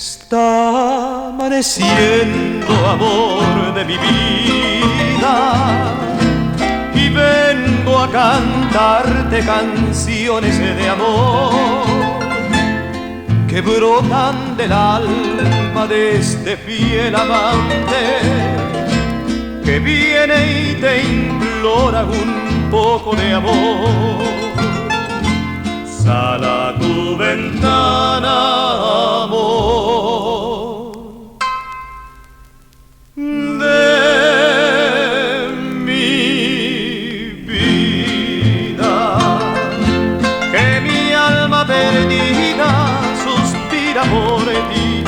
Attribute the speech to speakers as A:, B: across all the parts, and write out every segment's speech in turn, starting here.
A: Está amaneciendo, amor de mi vida, y vengo a cantarte canciones de amor que brotan del alma de este fiel amante que viene y te implora un poco de amor. Sal a tu ventana, amor, de mi vida, que mi alma perdida suspira por ti.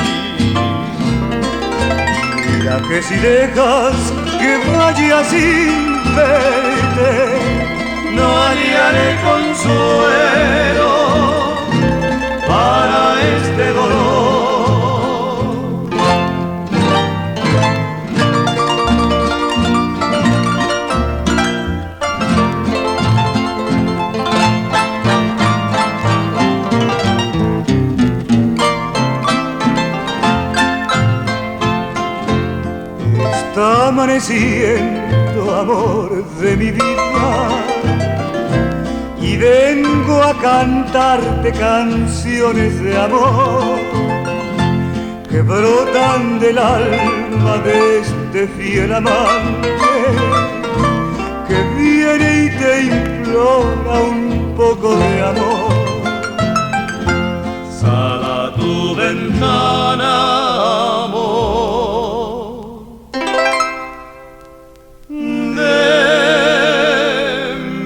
A: Mira que si dejas que vaya sin verte, no hallaré consuelo para este dolor. Está amaneciendo, amor de mi vida, y vengo a cantarte canciones de amor que brotan del alma de este fiel amante que viene y te implora un poco de amor. Sal a tu ventana, amor, de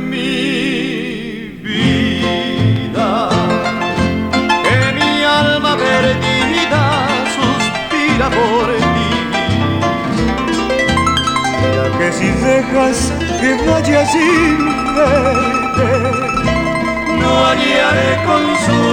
A: mi vida, que mi alma perdida suspira por ti. Ya que si dejas que vaya sin verte, no hallaré consuelo